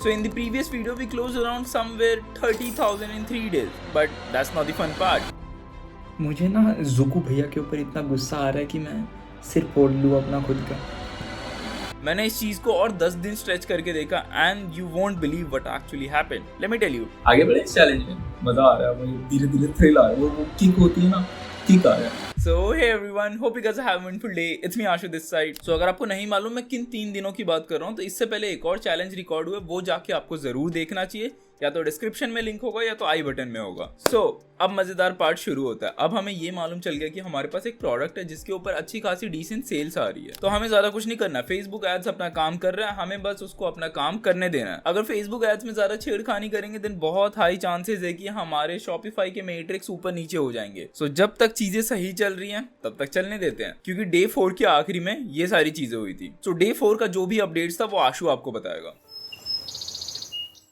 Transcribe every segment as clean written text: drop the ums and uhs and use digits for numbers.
So in the previous video we closed around somewhere 30,000 in 3 days, but that's not the fun part. मुझे ना जुकू भैया के ऊपर इतना गुस्सा आ रहा है कि मैं सिर फोड़ लूँ अपना खुद का। मैंने इस चीज को और 10 दिन स्ट्रेच करके देखा and you won't believe what actually happened. Let me tell you. आगे बढ़े इस चैलेंज में, मजा आ रहा है मुझे, धीरे धीरे थ्रिल आ रहा है, वो किक होती है ना, किक आ रहा है। So hey everyone, hope you guys have a wonderful day. It's me Ashu this side. So अगर आपको नहीं मालूम मैं किन 3 दिनों की बात कर रहा हूँ तो इससे पहले एक और चैलेंज रिकॉर्ड हुआ, वो जाके आपको जरूर देखना चाहिए, या तो डिस्क्रिप्शन में लिंक होगा या तो आई बटन में होगा। So अब मजेदार पार्ट शुरू होता है। अब हमें ये मालूम चल गया कि हमारे पास एक प्रोडक्ट है जिसके ऊपर अच्छी खासी डिसेंट सेल्स आ रही है, तो हमें ज्यादा कुछ नहीं करना। फेसबुक एड्स अपना काम कर रहा है, हमें बस उसको अपना काम करने देना है। अगर फेसबुक एड्स में ज्यादा छेड़खानी करेंगे देन बहुत हाई चांसेस है कि हमारे शॉपिफाई के मेट्रिक्स ऊपर नीचे हो जाएंगे। सो जब तक चीजें सही चल रही हैं तब तक चलने देते हैं, क्योंकि डे 4 के आखिरी में ये सारी चीजें हुई थी। सो डे 4 का जो भी अपडेट्स था वो आशु आपको बताएगा।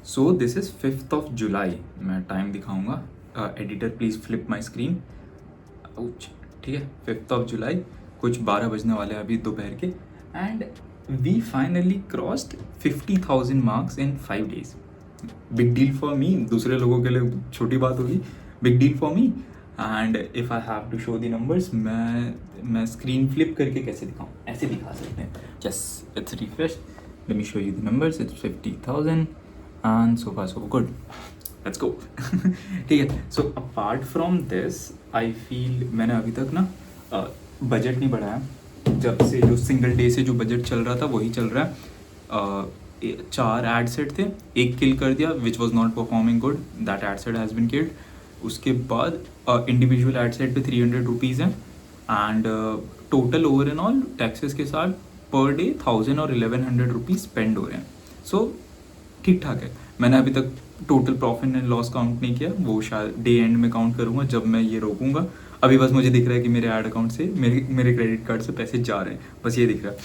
सो this is 5th of July। मैं टाइम दिखाऊंगा, editor please flip my screen. ठीक है, 5th of July, कुछ 12 बजने वाले हैं अभी दोपहर के, and we finally crossed 50,000 marks in 5 days। Big deal for me, दूसरे लोगों के लिए छोटी बात होगी, big deal for me. And if I have to show the numbers, मैं स्क्रीन फ्लिप करके कैसे दिखाऊँ, ऐसे दिखा सकते हैं। Just it's refresh, let me show you the numbers. It's 50,000 and so far so good, let's go। ठीक है, so apart from this I feel मैंने अभी तक ना बजट नहीं बढ़ाया। जब से जो सिंगल डे से जो बजट चल रहा था वही चल रहा है। 4 एड सेट थे, एक किल कर दिया which was not performing good, that ad set has been killed. उसके बाद इंडिविजुअल एड सेट पे 300 रुपीज़ हैं, and total over and all taxes के साथ पर डे 1000 और 1100 रुपीज़ स्पेंड हो रहे हैं। सो ठीक ठाक है। मैंने अभी तक total profit and loss count नहीं किया, वो शायद डे एंड में काउंट करूँगा जब मैं ये रोकूंगा। अभी बस मुझे दिख रहा है कि मेरे ऐड अकाउंट से मेरे क्रेडिट कार्ड से पैसे जा रहे हैं, बस ये दिख रहा है।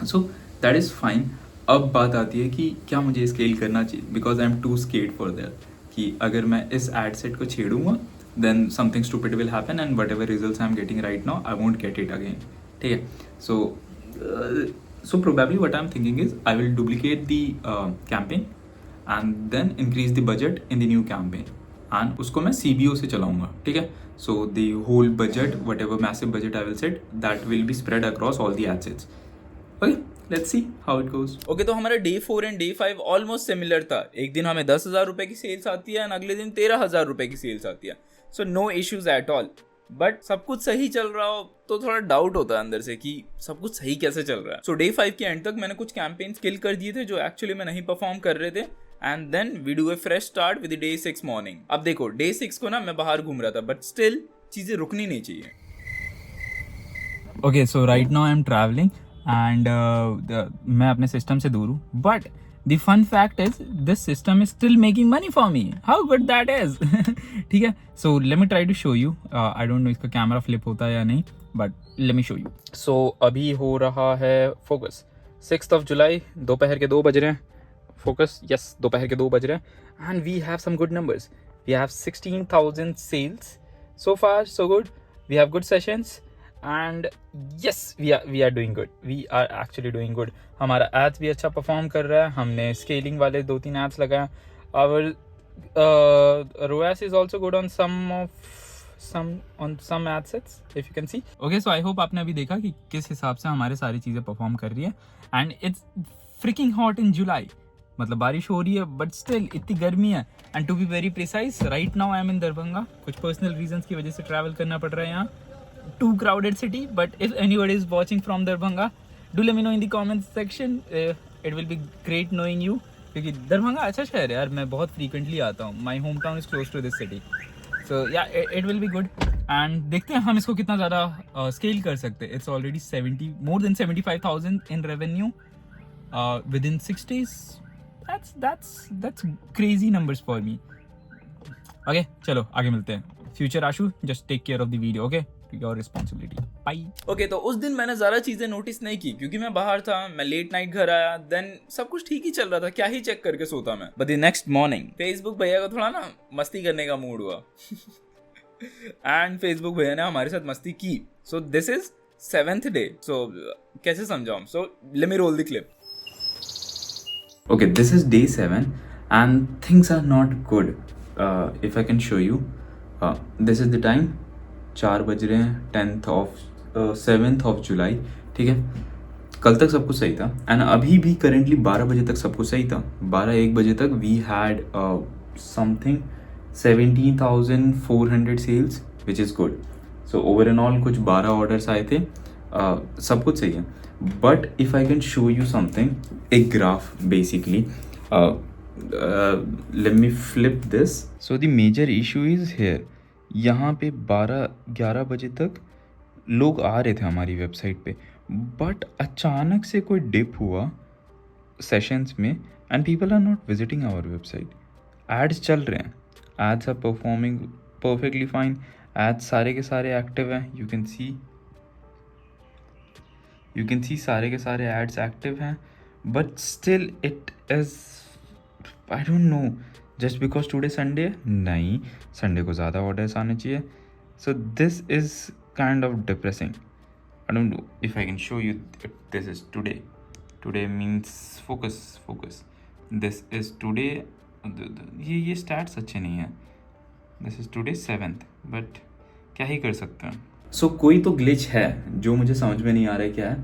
So that is fine. अब बात आती है कि क्या मुझे स्केल करना चाहिए, because I am too scared for that, कि अगर मैं इस एड सेट को छेड़ूंगा then something stupid will happen and whatever results I am getting right now I won't get it again. ठीक है, so probably what I'm thinking is I will duplicate the campaign and then increase the budget in the new campaign, and उसको मैं CBO से चलाऊंगा। ठीक है, so the whole budget, whatever massive budget I will set, that will be spread across all the ad sets। Okay, let's see how it goes। Okay, तो हमारा day 4 and day 5 almost similar था। एक दिन हमें 10,000 रुपए की sales आती है एंड अगले दिन 13,000 रुपए की सेल्स आती है। So no issues at all, but सब कुछ सही चल रहा हो तो थोड़ा डाउट होता है अंदर से कि सब कुछ सही कैसे चल रहा है। सो डे 5 के एंड तक मैंने कुछ कैंपेन्स किल कर दिए थे जो एक्चुअली में नहीं परफॉर्म कर रहे थे, and then we do a fresh start with day 6 morning. अब देखो डे 6 को ना मैं बाहर घूम रहा था, बट स्टिल चीजें रुकनी नहीं चाहिए। Okay, so right now I'm traveling and मैं अपने सिस्टम से दूर हूँ, but the fun fact is this system is still making money for me। How good that is। ठीक है, so let me try to show you। I don't know इसका camera flip होता है या नहीं, but let me show you। So अभी हो रहा है फोकस, 6th of July, दोपहर के 2 बज रहे हैं। फोकस, यस, दोपहर के 2 बज रहे हैं, and we have some good numbers। We have 16,000 sales so far, so good। We have good sessions and yes, we are doing good। we are actually doing good। हमारा एड्स भी अच्छा perform कर रहा है, हमने स्केलिंग वाले 2-3 ads लगाए। our ROAS is also good on some ad sets if you can see। okay, so I hope आपने अभी देखा कि किस हिसाब से हमारे सारी चीज़ें परफॉर्म कर रही है, and it's freaking hot in July। मतलब बारिश हो रही है बट स्टिल इतनी गर्मी है। And to be very precise right now I am in Darbhanga. कुछ पर्सनल रीजंस की वजह से ट्रैवल करना पड़ रहा है यहाँ, too crowded city, but if anybody is watching from Darbhanga, do let me know in the comment section। it will be great knowing you, क्योंकि दरभंगा अच्छा शहर है यार, मैं बहुत frequently आता हूँ। my hometown is close to this city, so yeah, it will be good। and देखते हैं हम इसको कितना ज़्यादा scale कर सकते हैं। it's already more than 75,000 in revenue within 6 days। that's crazy numbers for me। okay, चलो आगे मिलते हैं। future Ashu, just take care of the video, okay? your responsibility। bye। Okay, तो उस दिन मैंने ज़्यादा चीज़ें नोटिस नहीं की क्योंकि मैं बाहर था, मैं लेट नाइट घर आया, देन सब कुछ ठीक ही चल रहा था, क्या ही चेक करके सोता मैं। But the next morning Facebook भैया का थोड़ा ना मस्ती करने का मूड हुआ एंड फेसबुक भैया ने हमारे साथ मस्ती की। So this is 7th day. So कैसे समझाऊं? So let me roll the clip. Okay, this is day 7 and things are not good. If I can show you, this is the time, 4 बज रहे हैं, 7th of July, ठीक है. कल तक सब कुछ सही था एंड अभी भी करेंटली 12 बजे तक सब कुछ सही था. 12-1 बजे तक we had something 17,400 sales which is good. So over and all कुछ 12 ऑर्डर्स आए थे, सब कुछ सही है. But if I can show you something, एक graph basically, let me flip this. So the major issue is here. यहाँ पे 12-11 बजे तक लोग आ रहे थे हमारी वेबसाइट पे, बट अचानक से कोई डिप हुआ सेशंस में and people are not visiting our website. Ads चल रहे हैं, ads are performing perfectly fine, ads सारे के सारे एक्टिव हैं. यू कैन सी सारे के सारे एड्स एक्टिव हैं, but still it is, I don't no, just because today Sunday. नहीं, संडे को ज़्यादा ऑर्डर्स आने चाहिए. So this is kind of depressing. I don't know if I can show you if this is today. Today means focus. This is today. ये stats अच्छे नहीं हैं. This is today 7th. But क्या ही कर सकते हैं. So कोई तो glitch है जो मुझे समझ में नहीं आ रहा है क्या है.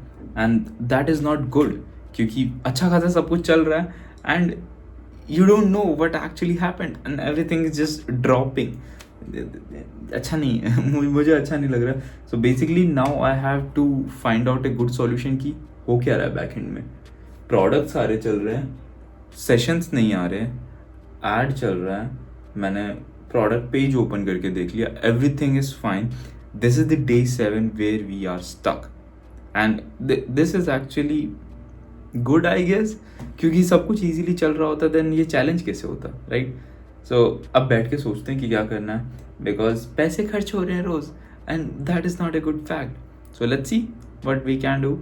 And that is not good. क्योंकि अच्छा खासा सब कुछ चल रहा है and you don't know what actually happened and everything is just dropping. अच्छा नहीं है, मुझे अच्छा नहीं लग रहा. So basically now I have to find out a good solution कि हो क्या रहा है बैक एंड में. प्रोडक्ट सारे चल रहे हैं, सेशंस नहीं आ रहे, ऐड चल रहा है, मैंने प्रोडक्ट पेज ओपन करके देख लिया, everything is fine. This is the day 7 where we are stuck and this is actually good I guess, क्योंकि सब कुछ ईजिली चल रहा होता देन ये चैलेंज कैसे होता, राइट. सो अब बैठ के सोचते हैं कि क्या करना है, बिकॉज पैसे खर्च हो रहे हैं रोज and that is not a good fact. So let's see what we can do.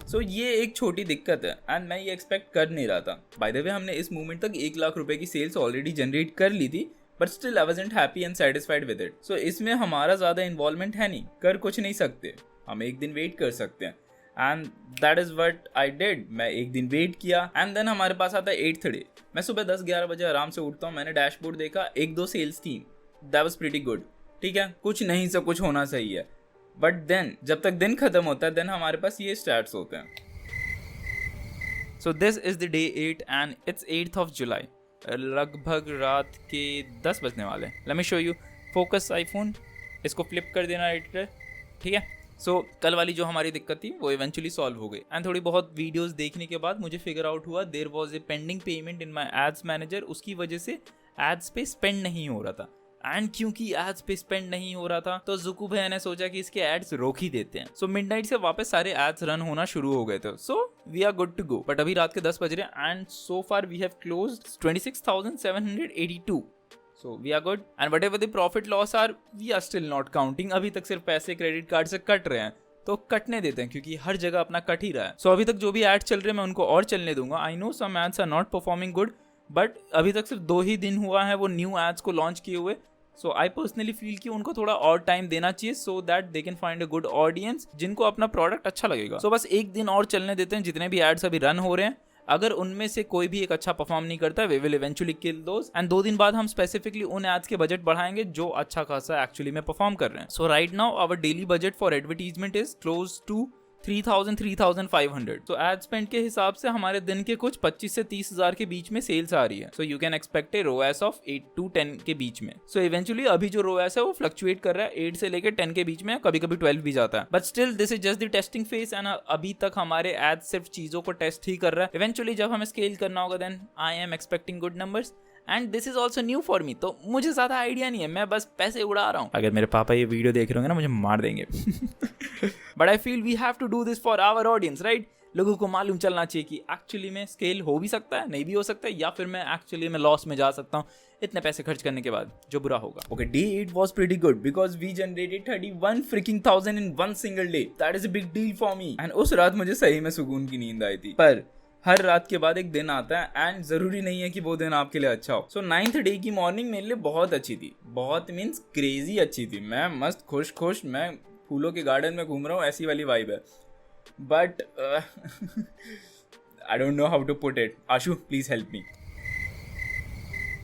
So ये एक छोटी दिक्कत है एंड मैं ये एक्सपेक्ट कर नहीं रहा था. बाय द वे हमने इस मूवमेंट तक 1 लाख रुपए की सेल्स ऑलरेडी जनरेट कर ली थी, but still I wasn't happy and satisfied with it. So इसमें हमारा ज़्यादा इन्वॉल्वमेंट है नहीं, कर कुछ नहीं सकते, हम एक दिन वेट कर सकते हैं. And that is what I did. मैं एक दिन वेट किया एंड देन हमारे पास आता है 8th डे. मैं सुबह 10-11 बजे आराम से उठता हूँ, मैंने डैशबोर्ड देखा, 1-2 सेल्स थी, दैट वाज प्रीटी गुड. ठीक है, कुछ नहीं से कुछ होना सही है. बट देन जब तक दिन खत्म होता है देन हमारे पास ये स्टैट्स होते हैं. सो this is the day 8 and it's 8th of July. लगभग रात के 10 बजने वाले. Late me show you. Focus iPhone, इसको फ्लिप कर देना एडिटर. ठीक है. सो कल वाली जो हमारी दिक्कत थी वो इवेंचुअली सॉल्व हो गई एंड थोड़ी बहुत वीडियोस देखने के बाद मुझे फिगर आउट हुआ there was a pending payment in my ads manager. उसकी वजह से एड्स पे स्पेंड नहीं हो रहा था एंड क्योंकि एड्स पे स्पेंड नहीं हो रहा था तो जुकू भैया ने सोचा कि इसके एड्स रोक ही देते हैं. सो मिडनाइट से वापस सारे एड्स रन होना शुरू हो गए थे. So we are good to go. But अभी रात के 10 बज रहे and so far we have closed 26,782. So we are good and whatever the profit loss are we are still not counting. अभी तक सिर्फ पैसे क्रेडिट कार्ड से कट रहे हैं तो कटने देते हैं क्योंकि हर जगह अपना कट ही रहा है. सो अभी तक जो भी एड चल रहे हैं मैं उनको और चलने दूंगा. I know some ads are not performing good but अभी तक सिर्फ 2 ही दिन हुआ है वो न्यू एड्स को लॉन्च किए हुए. सो आई पर्सनली फील कि उनको थोड़ा और टाइम देना चाहिए so that they can find a good audience जिनको अपना प्रोडक्ट अच्छा लगेगा. सो बस एक दिन और चलने देते हैं. जितने भी एड्स अभी रन हो रहे हैं अगर उनमें से कोई भी एक अच्छा परफॉर्म नहीं करता है we will eventually kill those and 2 दिन बाद हम स्पेसिफिकली उन एड्स के बजट बढ़ाएंगे जो अच्छा खासा एक्चुअली में परफॉर्म कर रहे हैं. So right now our daily budget for advertisement is close to 3,500. तो एड स्पेंड के हिसाब से हमारे दिन के कुछ 25 से 30 हजार के बीच में सेल्स आ रही है. So you can expect a ROAS of 8 to 10 के बीच में. सो इवेंचुअली अभी जो रोएस है वो फ्लक्चुएट कर रहा है 8 से लेकर 10 के बीच में, कभी कभी 12 भी जाता है. But still this is just the testing phase and अभी तक हमारे एड सिर्फ चीजों को टेस्ट ही कर रहा है. इवेंचुअली जब हमें स्केल करना होगा then I am expecting good numbers and this is also new for me. तो मुझे ज्यादा आइडिया नहीं है, मैं बस पैसे उड़ा रहा हूँ. अगर मेरे पापा ये वीडियो देख रहे होंगे ना मुझे मार देंगे. But I feel we have to do this for our audience, right. लोगों को मालूम चलना चाहिए कि एक्चुअली में स्केल हो भी सकता है, नहीं भी हो सकता है, या फिर मैं एक्चुअली में लॉस में जा सकता हूँ इतने पैसे खर्च करने के बाद, जो बुरा होगा. Okay, day 8 was pretty good because we generated 31,000 in one single day. That is a big deal for me and उस रात मुझे सही में सुकून की नींद आई थी. पर हर रात के बाद एक दिन आता है एंड जरूरी नहीं है कि वो दिन आपके लिए अच्छा हो. सो 9th डे की मॉर्निंग मेरे लिए बहुत अच्छी थी. बहुत मीन्स क्रेजी अच्छी थी. मैं मस्त खुश मैं फूलों के गार्डन में घूम रहा हूँ, ऐसी वाली वाइब है. But I don't know how to put it. Ashu, please help me.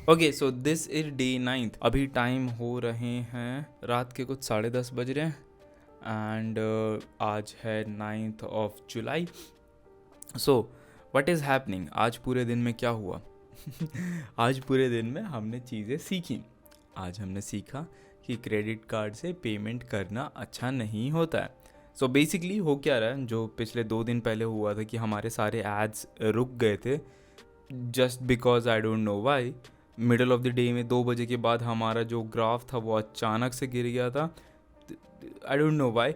Okay so this is day 9th. अभी टाइम हो रहे हैं रात के कुछ 10:30 बज रहे हैं एंड आज है 9th of July. So what is happening? आज पूरे दिन में क्या हुआ? आज पूरे दिन में हमने चीज़ें सीखी. आज हमने सीखा कि क्रेडिट कार्ड से पेमेंट करना अच्छा नहीं होता है. सो बेसिकली हो क्या रहा है, जो पिछले 2 दिन पहले हुआ था कि हमारे सारे एड्स रुक गए थे just because I don't know why. Middle of the day में 2 बजे के बाद हमारा जो ग्राफ था वो अचानक से गिर गया था. आई don't know why.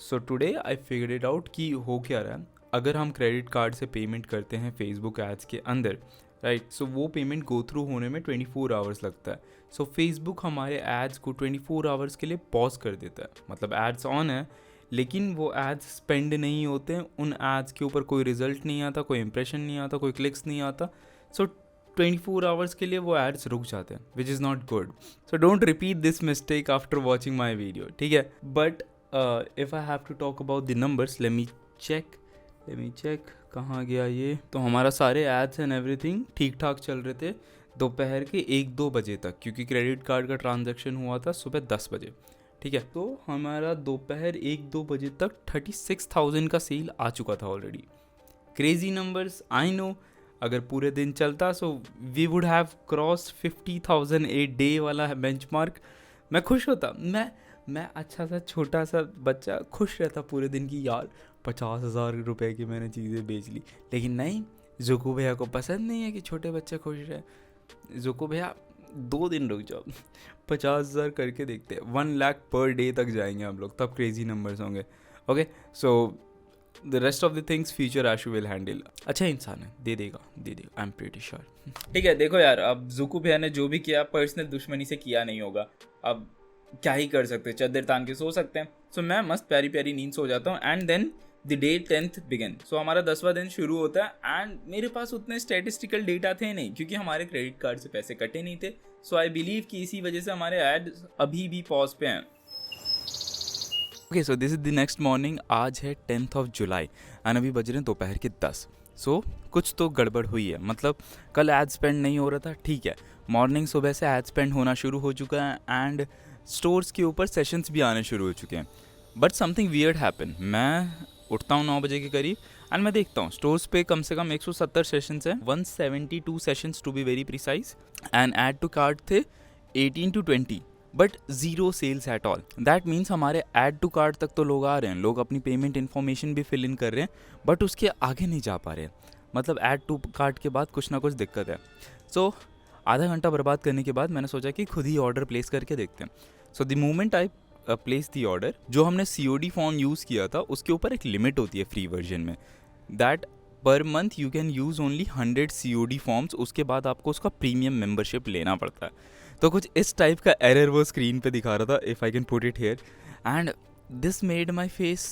So today I figured it out कि हो क्या रहा है. अगर हम क्रेडिट कार्ड से पेमेंट करते हैं फेसबुक एड्स के अंदर, राइट, सो वो पेमेंट गो थ्रू होने में 24 आवर्स लगता है. सो फेसबुक हमारे एड्स को 24 आवर्स के लिए पॉज कर देता है. मतलब एड्स ऑन है लेकिन वो एड्स स्पेंड नहीं होते हैं. उन एड्स के ऊपर कोई रिजल्ट नहीं आता, कोई इंप्रेशन नहीं आता, कोई क्लिक्स नहीं आता. सो 24 आवर्स के लिए वो एड्स रुक जाते हैं, which is not good. So don't repeat this mistake after watching my video, ठीक है. But if I have to talk about the numbers, let me check कहाँ गया ये. तो हमारा सारे एड्स एंड एवरीथिंग ठीक ठाक चल रहे थे दोपहर के 1-2 बजे तक, क्योंकि क्रेडिट कार्ड का ट्रांजैक्शन हुआ था सुबह 10 बजे, ठीक है. तो हमारा दोपहर 1-2 बजे तक 36,000 का सेल आ चुका था already. Crazy numbers, I know. अगर पूरे दिन चलता so we would have cross 50,000 a day वाला बेंचमार्क. मैं खुश होता. मैं अच्छा सा छोटा सा बच्चा खुश रहता पूरे दिन की, यार 50,000 रुपए की मैंने चीज़ें बेच ली. लेकिन नहीं, जुकू भैया को पसंद नहीं है कि छोटे बच्चे खुश रहे. जुकू भैया 2 दिन रुक जाओ, 50,000 करके देखते हैं. 1 लाख पर डे तक जाएंगे हम लोग, तब क्रेजी नंबर्स होंगे. Okay, so the rest of the things future Ashu will handle. अच्छा इंसान है, दे देगा, आई एम प्रीटी श्योर. ठीक है, देखो यार, अब जुकू भैया ने जो भी किया पर्सनल दुश्मनी से किया नहीं होगा. अब क्या ही कर सकते, चद्दर तान के सो सकते हैं. सो मैं मस्त प्यारी प्यारी नींद सो जाता हूँ and then the day 10th begin. So हमारा 10वां दिन शुरू होता है एंड मेरे पास उतने स्टैटिस्टिकल डेटा थे नहीं, क्योंकि हमारे क्रेडिट कार्ड से पैसे कटे नहीं थे. सो आई बिलीव कि इसी वजह से हमारे एड अभी भी पॉज पे हैं. Okay, so this is the next morning. आज है 10th of July एंड अभी बज रहे हैं दोपहर के 10. सो कुछ तो गड़बड़ हुई है. मतलब कल एड स्पेंड नहीं हो रहा था, ठीक है. मॉर्निंग सुबह से एड स्पेंड होना शुरू हो चुका है एंड स्टोर्स के ऊपर सेशंस भी आने शुरू हो चुके हैं. But something weird happen. मैं उठता हूँ 9 बजे के करीब एंड मैं देखता हूँ स्टोर्स पे कम से कम 170 सेशंस हैं, 172 sessions to be very precise. And add to cart थे 18 to 20, but 0 sales at all. That means हमारे ऐड टू कार्ट तक तो लोग आ रहे हैं, लोग अपनी पेमेंट इन्फॉर्मेशन भी फिल इन कर रहे हैं, बट उसके आगे नहीं जा पा रहे हैं. मतलब ऐड टू कार्ट के बाद कुछ ना कुछ दिक्कत है. सो आधा घंटा बर्बाद करने के बाद मैंने सोचा कि खुद ही ऑर्डर प्लेस करके देखते हैं. So the moment I place the order, जो हमने COD फॉर्म यूज़ किया था उसके ऊपर एक लिमिट होती है फ्री वर्जन में, that per month you can use only 100 COD forms. उसके बाद आपको उसका प्रीमियम मेंबरशिप लेना पड़ता है. तो कुछ इस टाइप का एरर वो स्क्रीन पे दिखा रहा था, if I can put it here. And this made my face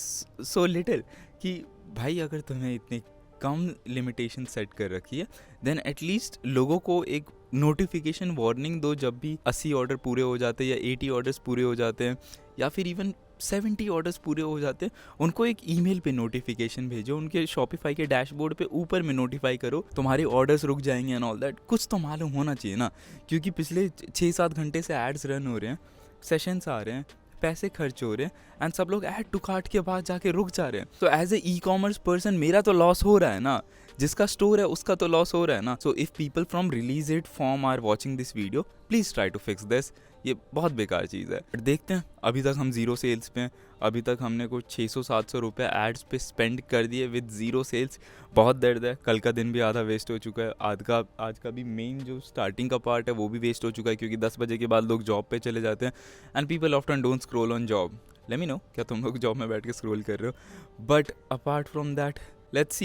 so little कि भाई अगर तुम्हें इतनी कम लिमिटेशन सेट कर रखी है देन एटलीस्ट लोगों को एक नोटिफिकेशन वार्निंग दो जब भी 80 ऑर्डर पूरे हो जाते हैं या 80 ऑर्डर्स पूरे हो जाते हैं या फिर इवन 70 ऑर्डर्स पूरे हो जाते हैं. उनको एक ईमेल पे नोटिफिकेशन भेजो, उनके शॉपिफाई के डैशबोर्ड पे ऊपर में नोटिफाई करो तुम्हारे ऑर्डर्स रुक जाएंगे एंड ऑल दैट. कुछ तो मालूम होना चाहिए ना, क्योंकि पिछले 6-7 घंटे से एड्स रन हो रहे हैं, सेशंस आ रहे हैं, पैसे खर्च हो रहे हैं एंड सब लोग ऐड टू कार्ट के बाद जाके रुक जा रहे हैं. तो एज ए ई-कॉमर्स पर्सन मेरा तो लॉस हो रहा है ना, जिसका स्टोर है उसका तो लॉस हो रहा है ना. So if people from release it form are watching this video, please try to fix this. ये बहुत बेकार चीज़ है. बट देखते हैं, अभी तक हम 0 सेल्स पे हैं. अभी तक हमने कुछ 600-700 रुपये एड्स पे स्पेंड कर दिए विद 0 सेल्स. बहुत दर्द है. कल का दिन भी आधा वेस्ट हो चुका है. आज का भी मेन जो स्टार्टिंग का पार्ट है वो भी वेस्ट हो चुका है, क्योंकि 10 बजे के बाद लोग जॉब पे चले जाते हैं and people often don't scroll on job. Let me know क्या तुम लोग जॉब में बैठ के स्क्रॉल कर रहे हो. But apart from that let's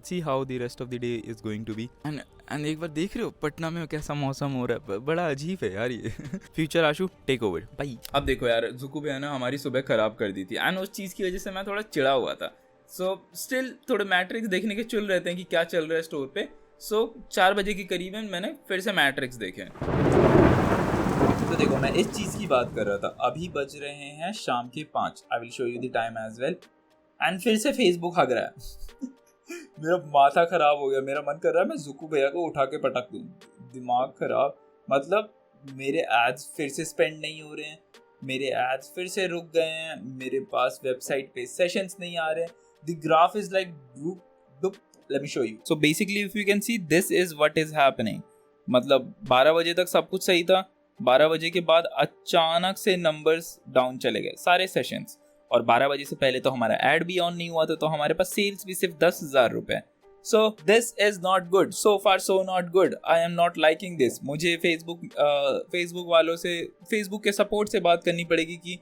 see how the rest of the day is going to be. and एक बार देख रहे हो पटना में कैसा मौसम हो रहा है, बड़ा अजीब है यार ये. फ्यूचर आशु टेक ओवर भाई. अब देखो यार, जुकू भैया ने हमारी सुबह खराब कर दी थी एंड उस चीज़ की वजह से मैं थोड़ा चिड़ा हुआ था. सो स्टिल थोड़े मैट्रिक्स देखने के चल रहते हैं कि क्या चल रहा है स्टोर पे. सो 4 बजे के करीबन मैंने फिर से मैट्रिक्स देखे. तो देखो, मैं इस चीज़ की बात कर रहा था. अभी बज रहे हैं शाम के 5. I will show you the time as well. And फिर से फेसबुक हग रहा है. मेरा माथा खराब हो गया, मेरा मन कर रहा है मैं जुकू भैया को उठा के पटक दूं। दिमाग खराब, मतलब मेरे एड्स फिर से स्पेंड नहीं हो रहे हैं, मेरे एड्स फिर से रुक गए हैं, मेरे पास वेबसाइट पे सेशंस नहीं आ रहे हैं। The graph is like late me show you. So basically if you can see this is what is happening. मतलब 12 बजे तक सब कुछ सही था, 12 बजे के बाद अचानक से नंबर्स डाउन चले गए सारे सेशंस, और 12 बजे से पहले तो हमारा एड भी ऑन नहीं हुआ था, तो हमारे पास सेल्स भी सिर्फ 10,000 रुपए। सो this is not good, so far so not good, I am not liking this. मुझे फेसबुक वालों से, फेसबुक के सपोर्ट से बात करनी पड़ेगी कि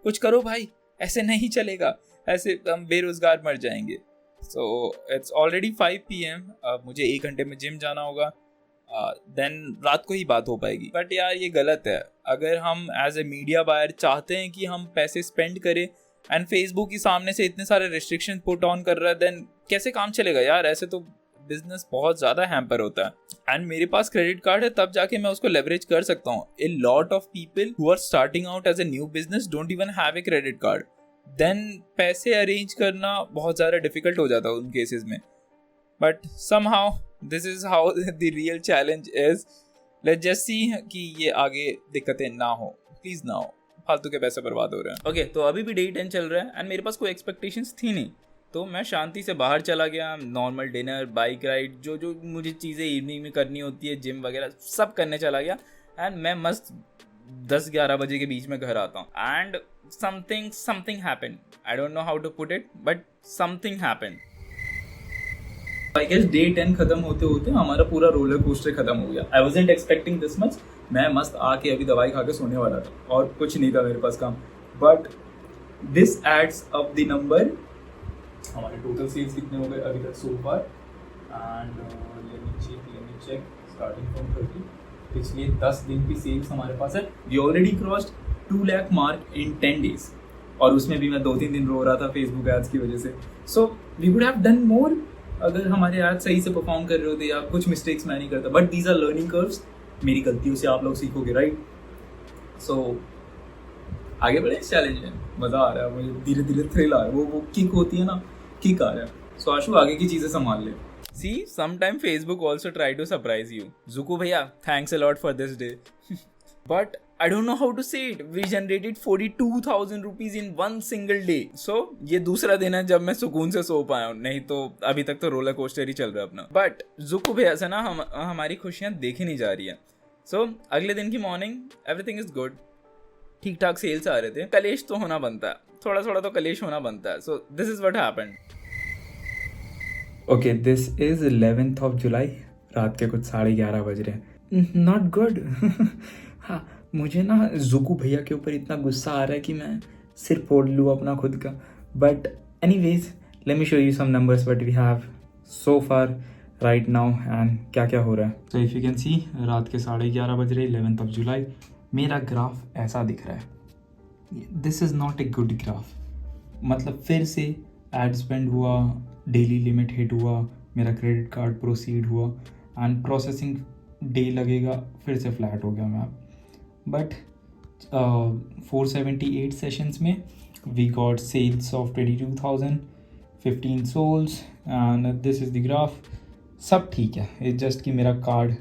कुछ करो भाई, ऐसे नहीं चलेगा, ऐसे हम बेरोजगार मर जाएंगे। सो इट्स ऑलरेडी 5 PM, मुझे 1 घंटे में जिम जाना होगा, देन रात को ही बात हो पाएगी। बट यार ये गलत है। अगर हम एज ए मीडिया बायर चाहते हैं कि हम पैसे स्पेंड करें एंड फेसबुक के सामने से इतने सारे रिस्ट्रिक्शन पुट ऑन कर रहा है, देन कैसे काम चलेगा यार? ऐसे तो बिजनेस बहुत ज़्यादा हैम्पर होता है। एंड मेरे पास क्रेडिट कार्ड है, तब जाके मैं उसको लेवरेज कर सकता हूँ। A lot of people who are starting out as a new business don't even have a credit card, then पैसे अरेंज करना बहुत ज़्यादा डिफिकल्ट हो जाता है उन केसेस में। But somehow this is how the real challenge is. Let's just see कि ये आगे दिक्कतें ना हो, प्लीज ना हो, फालतू के पैसे बर्बाद हो रहे हैं। ओके, तो अभी भी डे 10 चल रहा है एंड मेरे पास कोई एक्सपेक्टेशंस थी नहीं, तो मैं शांति से बाहर चला गया। नॉर्मल डिनर, बाइक राइड, जो मुझे चीज़ें इवनिंग में करनी होती है, जिम वगैरह सब करने चला गया। एंड मैं मस्त 10-11 बजे के बीच में घर आता हूँ and something happened. I don't know how to put it, but something happened. I guess day 10 खत्म होते होते हमारा पूरा रोलर कोस्टर खत्म हो गया। I wasn't expecting this much. मैं मस्त आके अभी दवाई खा के सोने वाला था और कुछ नहीं था मेरे पास काम। But this adds up the number. हमारे टोटल सेल्स कितने हो गए अभी तक so far? And let me check starting from 30। पिछले 10 दिन की सेल्स हमारे पास है। We already crossed 2 lakh mark in 10 days, और उसमें भी मैं 2-3 दिन रो रहा था फेसबुक एड्स की वजह से। So we would have done more अगर हमारे एड्स सही से परफॉर्म कर रहे होते, या कुछ मिस्टेक्स मैं नहीं करता। But these are learning curves, मेरी गलतियों से आप लोग सीखोगे, राइट? सो आगे बढ़े इस चैलेंज में। मज़ा आ रहा है मुझे, धीरे धीरे थ्रिल आ रहा है, वो किक होती है ना, किक आ रहा है। सो आशु आगे की चीज़ें संभाल ले। See, sometime Facebook also try to surprise you. Zuku भैया, thanks a lot for this day. But I don't know how to say it. We generated 42,000 rupees in one single day. So ये दूसरा दिन है जब मैं सुकून से सो पाया हूँ, नहीं तो अभी तक तो रोलर कोस्टर ही चल रहा है अपना। But जुकू भैया से ना हमारी खुशियाँ देखी नहीं जा रही हैं। So अगले दिन की मॉर्निंग everything is good. ठीक ठाक सेल्स आ रहे थे। कलेश तो होना बनता है, थोड़ा थोड़ा तो कलेश होना बनता है। So this is what happened. Okay, this is 11th of July। रात के कुछ 11:30 बज रहे हैं। Not good. हाँ, मुझे ना जुकू भैया के ऊपर इतना गुस्सा आ रहा है कि मैं सिर फोड़ लूँ अपना खुद का। But anyways, let me show you some numbers what we have so far right now and क्या क्या हो रहा है। तो इफ़ यू कैन सी, रात के 11:30 बज रहे, 11th of July। मेरा ग्राफ ऐसा दिख रहा है। This is not a good graph. मतलब फिर से एड स्पेंड हुआ, डेली लिमिट हिट हुआ, मेरा क्रेडिट कार्ड प्रोसीड हुआ एंड प्रोसेसिंग डे लगेगा, फिर से फ्लैट हो गया मैं। बट 478 सेशंस में we got sales of 22,000, 15 sales and this is the graph. सब ठीक है, इट्स जस्ट कि मेरा कार्ड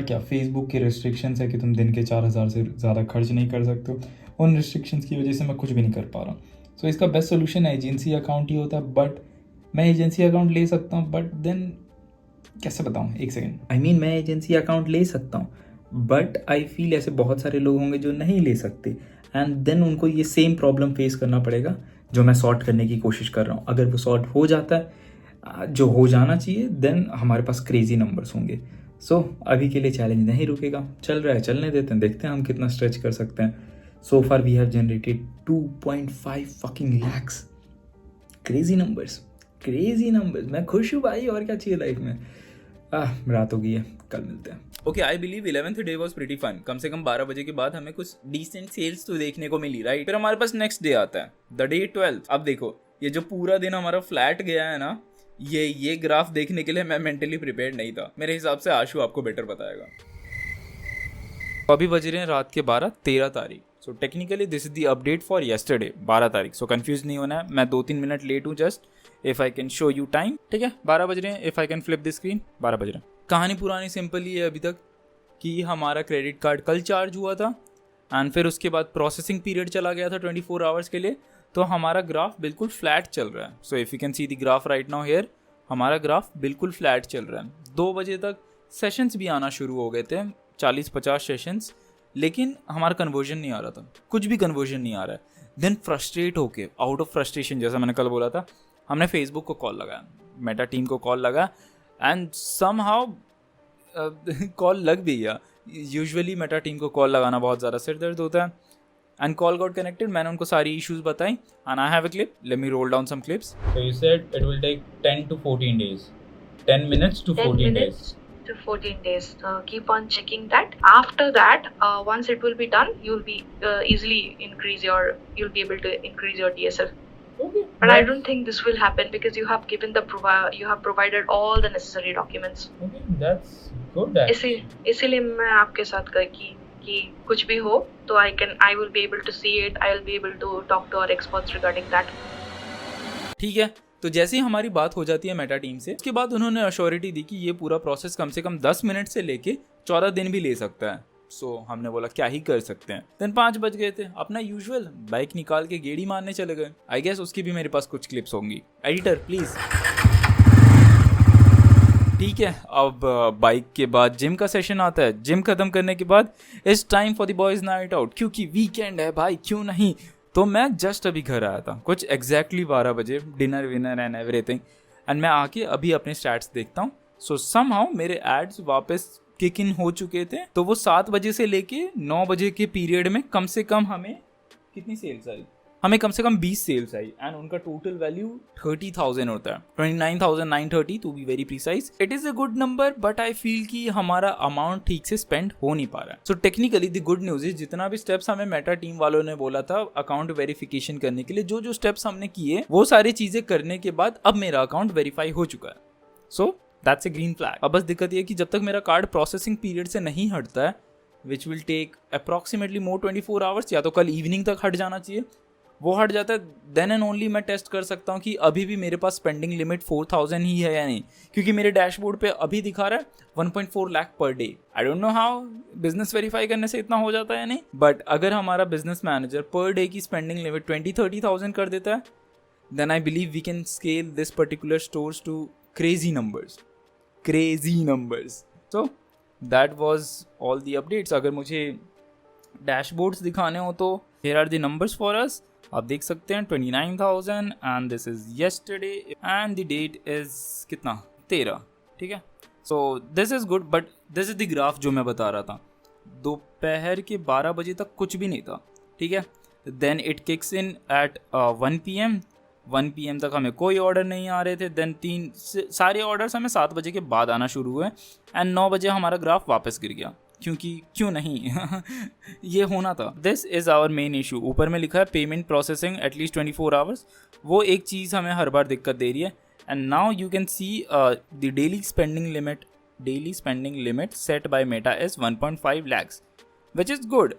क्या, फेसबुक के रिस्ट्रिक्शंस है कि तुम दिन के 4,000 से ज़्यादा खर्च नहीं कर सकते हो। उन रिस्ट्रिक्शंस की वजह से मैं कुछ भी नहीं कर पा रहा। सो इसका बेस्ट सोल्यूशन एजेंसी अकाउंट ही होता है। बट मैं एजेंसी अकाउंट ले सकता हूँ, बट देन कैसे बताऊँ, एक सेकेंड। मैं एजेंसी अकाउंट ले सकता हूँ, बट आई फील ऐसे बहुत सारे लोग होंगे जो नहीं ले सकते, एंड देन उनको ये सेम प्रॉब्लम फेस करना पड़ेगा जो मैं सॉर्ट करने की कोशिश कर रहा हूँ। अगर वो सॉर्ट हो जाता है, जो हो जाना चाहिए, देन हमारे पास क्रेजी नंबर्स होंगे। सो अभी के लिए चैलेंज नहीं रुकेगा, चल रहा है, चलने देते हैं, देखते हैं हम कितना स्ट्रेच कर सकते हैं। So far we have generated 2.5 fucking lakhs। Crazy numbers. मैं खुश हूँ भाई, और क्या चाहिए लाइफ में। रात हो गई है, कल मिलते हैं। Okay, I believe 11th day was pretty fun. कम से कम 12 बजे के बाद हमें कुछ डिसेंट सेल्स तो देखने को मिली, राइट? फिर हमारे पास नेक्स्ट डे आता है, द डे 12th। अब देखो, ये जो पूरा दिन हमारा फ्लैट गया है ना, ये ग्राफ देखने के लिए मैं मेंटली प्रिपेयर्ड नहीं था। मेरे हिसाब से आशु आपको बेटर बताएगा। अभी बज रहे हैं रात के 12, 13 तारीख। So technically this is the update for yesterday, 12 तारीख। सो कंफ्यूज नहीं होना है, मैं 2-3 मिनट लेट हूँ just. If I can show you time, ठीक है 12 बज रहे हैं, if I can flip the screen 12 बज रहे हैं। कहानी पुरानी सिंपल ही है अभी तक कि हमारा क्रेडिट कार्ड कल चार्ज हुआ था एंड फिर उसके बाद प्रोसेसिंग पीरियड चला गया था 24 आवर्स के लिए, तो हमारा ग्राफ बिल्कुल फ्लैट चल रहा है। So if you can see the graph right now here, हमारा ग्राफ बिल्कुल फ्लैट चल रहा है। 2 बजे तक सेशंस भी आना शुरू हो गए थे, 40-50 सेशंस, लेकिन हमारा कन्वर्जन नहीं आ रहा था, कुछ भी कन्वर्जन नहीं आ रहा है। देन फ्रस्ट्रेट होके, आउट ऑफ फ्रस्ट्रेशन, जैसा मैंने कल बोला था, हमने फेसबुक को कॉल लगाया, मेटा टीम को कॉल लगा एंड समहाउ कॉल लग भी गया। यूजुअली मेटा टीम को कॉल लगाना बहुत ज़्यादा सिर दर्द होता है एंड कॉल गॉट कनेक्टेड। मैंने उनको सारी इश्यूज बताई and I have a clip, let me roll down some clips. So you said it will take 10 to 14 days, 10 minutes to 14 days. To 14 days. Keep on checking that. After that, once it will be done, you'll be you'll be able to increase your DSL. Okay. But I don't think this will happen because you have given you have provided all the necessary documents. Okay, that's good. इसीलिए मैं आपके साथ कही कि कुछ भी हो तो I will be able to see it. I will be able to talk to our experts regarding that. ठीक है, तो जैसे ही हमारी बात हो जाती है मेटा टीम से, उसके बाद उन्होंने अश्योरिटी दी कि ये पूरा प्रोसेस कम से कम 10 मिनट से लेके 14 दिन भी ले सकता है। सो हमने बोला क्या ही कर सकते हैं। देन 5 बज गए थे, अपना यूजुअल बाइक निकाल के गेड़ी मारने चले गए। आई गेस उसकी भी मेरे पास कुछ क्लिप्स होंगी। Editor please. ठीक है, अब बाइक के बाद जिम का सेशन आता है। जिम खत्म करने के बाद it's time for the boys night out, क्योंकि वीकेंड है भाई, क्यों नहीं। तो मैं जस्ट अभी घर आया था, कुछ एग्जैक्टली 12 बजे, dinner winner and everything, and मैं आके अभी अपने स्टैट्स देखता हूँ। सो समहाउ मेरे एड्स वापस किक इन हो चुके थे। तो वो 7 बजे से लेके 9 बजे के पीरियड में कम से कम हमें कितनी सेल्स आई? हमें कम से कम 20 सेल्स आई एंड उनका टोटल वैल्यू 30,000 होता है, 29,930 to be very precise. It is a good number, but I feel कि हमारा अमाउंट ठीक से स्पेंड हो नहीं पा रहा है। So technically the good news is, जितना भी स्टेप्स हमें मेटा टीम वालों ने बोला था अकाउंट वेरिफिकेशन करने के लिए, जो जो स्टेप्स हमने किए वो सारी चीजें करने के बाद अब मेरा अकाउंट वेरीफाई हो चुका है। So that's a green flag. अब बस दिक्कत ये है कि जब तक मेरा कार्ड प्रोसेसिंग पीरियड से नहीं हटता है, which will take approximately more 24 hours, या तो कल इवनिंग तक हट जाना चाहिए, वो हट जाता है, देन एंड ओनली मैं टेस्ट कर सकता हूँ कि अभी भी मेरे पास स्पेंडिंग लिमिट 4,000 ही है या नहीं, क्योंकि मेरे डैशबोर्ड पे अभी दिखा रहा है 1.4 lakh per day. I don't know how business verify करने से इतना हो जाता है नहीं, बट अगर हमारा बिजनेस मैनेजर पर डे की स्पेंडिंग लिमिट 20-30,000 कर देता है, then I believe we can scale this particular stores to crazy numbers. So that was all the updates. अगर मुझे डैशबोर्ड्स दिखाने हो तो here are the numbers for us. आप देख सकते हैं 29,000 and this is yesterday and the date is कितना 13, ठीक है। So this is good, but this is the graph जो मैं बता रहा था। दोपहर के 12 बजे तक कुछ भी नहीं था, ठीक है। Then it kicks in at 1 PM तक हमें कोई ऑर्डर नहीं आ रहे थे। देन सारे ऑर्डर्स हमें 7 बजे के बाद आना शुरू हुए एंड 9 बजे हमारा ग्राफ वापस गिर गया, क्योंकि क्यों नहीं ये होना था। This is our main issue. ऊपर में लिखा है पेमेंट प्रोसेसिंग एटलीस्ट 24 आवर्स, वो एक चीज़ हमें हर बार दिक्कत दे रही है। And now you can see the daily spending limit set by Meta is 1.5 lakhs, which is good,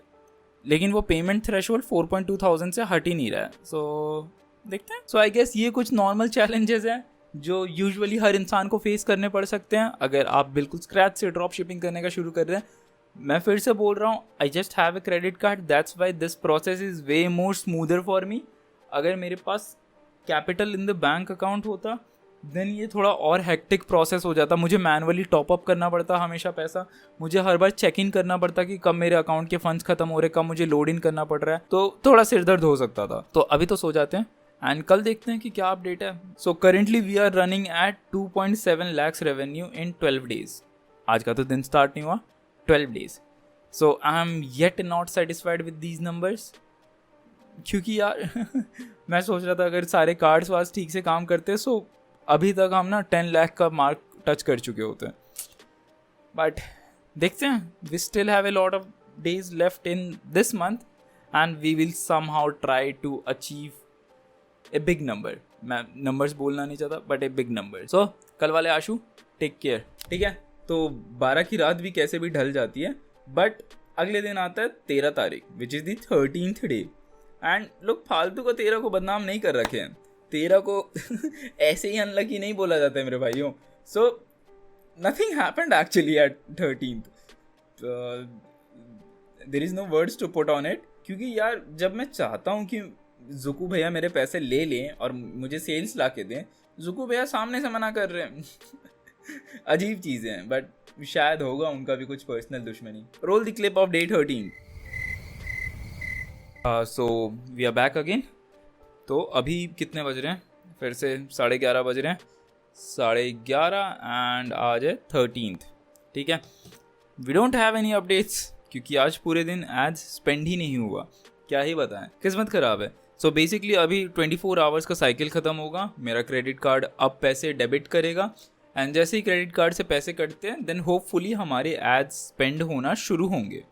लेकिन वो पेमेंट थ्रेशोल्ड 4,200 से हट ही नहीं रहा है। सो देखते हैं। सो आई गेस ये कुछ नॉर्मल चैलेंजेस हैं जो यूजुअली हर इंसान को फेस करने पड़ सकते हैं अगर आप बिल्कुल स्क्रैच से ड्रॉप शिपिंग करने का शुरू कर रहे हैं। मैं फिर से बोल रहा हूँ, I just have a credit card, that's why this process is way more smoother for me. अगर मेरे पास capital in the bank account होता देन ये थोड़ा और हेक्टिक प्रोसेस हो जाता, मुझे मैनुअली टॉपअप करना पड़ता हमेशा पैसा, मुझे हर बार चेक इन करना पड़ता कि कब मेरे अकाउंट के फंड्स खत्म हो रहे, कब मुझे लोड इन करना पड़ रहा है, तो थोड़ा सिरदर्द हो सकता था। तो अभी तो सो जाते हैं एंड कल देखते हैं कि क्या अपडेट है। So currently we are running at 2.7 lakhs revenue in 12 days। आज का तो दिन स्टार्ट नहीं हुआ, 12 days। So I am yet not satisfied with these numbers, क्योंकि यार मैं सोच रहा था अगर सारे कार्ड्स वार्ड्स ठीक से काम करते सो अभी तक हम ना 10 लाख का मार्क टच कर चुके होते हैं। बट देखते हैं, we still have a lot of days left in this month and we will somehow try to achieve a big number. मैं नंबर्स बोलना नहीं चाहता, बट ए बिग नंबर। सो कल वाले आशु, टेक केयर, ठीक है। तो 12 की रात भी कैसे भी ढल जाती है, बट अगले दिन आता है 13 तारीख, which is the 13th day. And लोग फालतू को 13 को बदनाम नहीं कर रखे हैं। तेरा को ऐसे ही अनलकी नहीं बोला जाता है मेरे भाइयों. So nothing happened actually at 13th. There is no words to put on it, क्योंकि यार जब मैं चाहता हूँ कि जुकू भैया मेरे पैसे ले लें और मुझे सेल्स ला के दें, जुकू भैया सामने से मना कर रहे हैं. अजीब चीज़ें हैं, बट शायद होगा उनका भी कुछ पर्सनल दुश्मनी. Roll the clip of day 13. So we are back again. तो अभी कितने बज रहे हैं? फिर से 11:30 बज रहे हैं. 11:30 एंड आज है 13th. ठीक है, we don't have any updates क्योंकि आज पूरे दिन एड्स स्पेंड ही नहीं हुआ. क्या ही बताएं, किस्मत ख़राब है. सो बेसिकली अभी 24 आवर्स का साइकिल ख़त्म होगा. मेरा क्रेडिट कार्ड अब पैसे डेबिट करेगा एंड जैसे ही क्रेडिट कार्ड से पैसे कटते हैं देन होपफुली हमारे एड्स स्पेंड होना शुरू होंगे.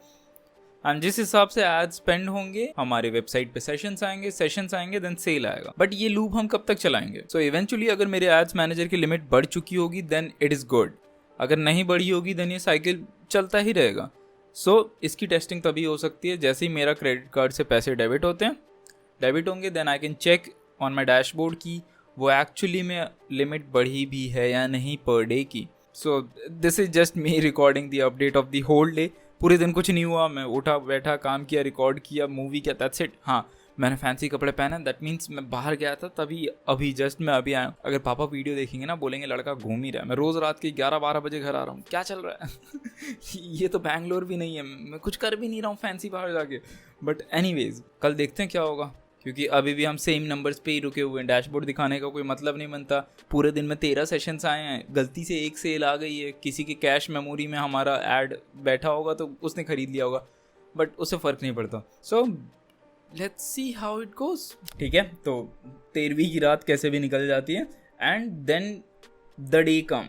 एंड जिस हिसाब से एड्स स्पेंड होंगे हमारे वेबसाइट पे सेशंस आएंगे देन सेल आएगा. बट ये लूप हम कब तक चलाएंगे? सो इवेंचुअली अगर मेरे एड्स मैनेजर की लिमिट बढ़ चुकी होगी देन इट इज़ गुड. अगर नहीं बढ़ी होगी देन ये साइकिल चलता ही रहेगा. सो इसकी टेस्टिंग तभी हो सकती है जैसे ही मेरा क्रेडिट कार्ड से पैसे डेबिट होंगे then I can check on my dashboard की वो एक्चुअली में लिमिट बढ़ी भी है या नहीं पर डे की. So this is just me recording the update of the whole day. पूरे दिन कुछ नहीं हुआ, मैं उठा बैठा काम किया, रिकॉर्ड किया, मूवी किया, दैट्स इट. हाँ, मैंने फैंसी कपड़े पहने, दैट मीन्स मैं बाहर गया था तभी अभी जस्ट मैं अभी आया. अगर पापा वीडियो देखेंगे ना बोलेंगे लड़का घूम ही रहा है. मैं रोज़ रात के 11-12 बजे घर आ रहा हूँ, क्या चल रहा है? ये तो बैंगलोर भी नहीं है, मैं कुछ कर भी नहीं रहा हूँ फैंसी बाहर जाके. बट एनीवेज कल देखते हैं क्या होगा, क्योंकि अभी भी हम सेम नंबर्स पे ही रुके हुए हैं. डैशबोर्ड दिखाने का कोई मतलब नहीं बनता. पूरे दिन में 13 सेशंस आए हैं, गलती से एक सेल आ गई है, किसी के कैश मेमोरी में हमारा ऐड बैठा होगा तो उसने ख़रीद लिया होगा, बट उससे फ़र्क नहीं पड़ता. सो let's see how it goes. ठीक है, तो 13वीं की रात कैसे भी निकल जाती है एंड देन द डे कम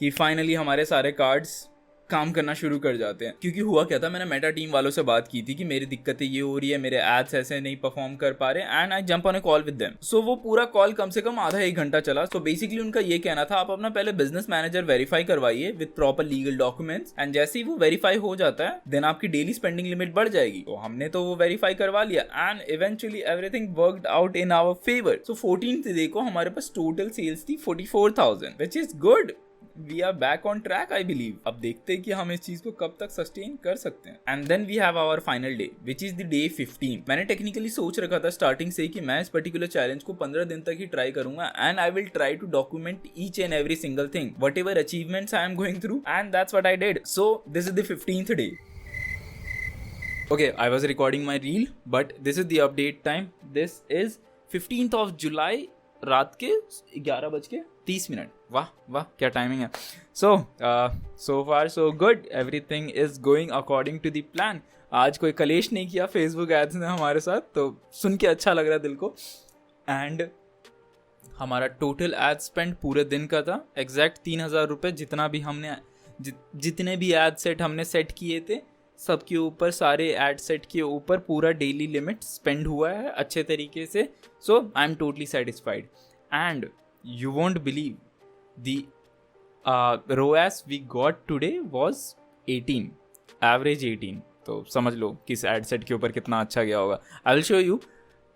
कि फाइनली हमारे सारे कार्ड्स काम करना शुरू कर जाते हैं. क्योंकि हुआ क्या था, मैंने मेटा टीम वालों से बात की थी कि मेरी दिक्कतें ये हो रही है, मेरे एड्स ऐसे नहीं परफॉर्म कर पा रहे and I jump on a call with them. So वो पूरा कॉल कम से कम आधा 1 घंटा चला. सो बेसिकली उनका ये कहना था आप अपना पहले बिजनेस मैनेजर वेरीफाई करवाइए with proper legal documents and जैसे ही वो वेरीफाई हो जाता है देन आपकी डेली स्पेंडिंग लिमिट बढ़ जाएगी. तो हमने तो वो वेरीफाई करवा लिया and eventually everything worked out in our favour. So 14th day को हमारे पास टोटल सेल्स थी 44,000 which is good. We are back on track I believe. अब देखते हैं कि हम इस चीज को कब तक सस्टेन कर सकते हैं. And then we have our final day which is the day 15. मैंने टेक्निकली सोच रखा था स्टार्टिंग से कि मैं इस पर्टिकुलर चैलेंज को 15 दिन तक ही ट्राई करूंगा and I will try to document each and every single thing whatever achievements I am going through and that's what I did. So this is the 15th day. Okay, I was recording my reel, but this is the update time. This is 15th of July, रात के 11:30. वाह वाह क्या timing है. so far so good, everything is going according to the plan. आज कोई कलेश नहीं किया फेसबुक एड्स ने हमारे साथ, तो सुन के अच्छा लग रहा है दिल को. एंड हमारा टोटल एड स्पेंड पूरे दिन का था एग्जैक्ट 3,000 रुपये. जितना भी हमने जितने भी एड सेट हमने सेट किए थे सबके ऊपर, सारे एड सेट के ऊपर पूरा डेली लिमिट स्पेंड हुआ है अच्छे तरीके से. So I am totally satisfied and you won't believe the ROAS we got today was 18, average 18. तो समझ लो किस एड सेट के ऊपर कितना अच्छा गया होगा. I will show you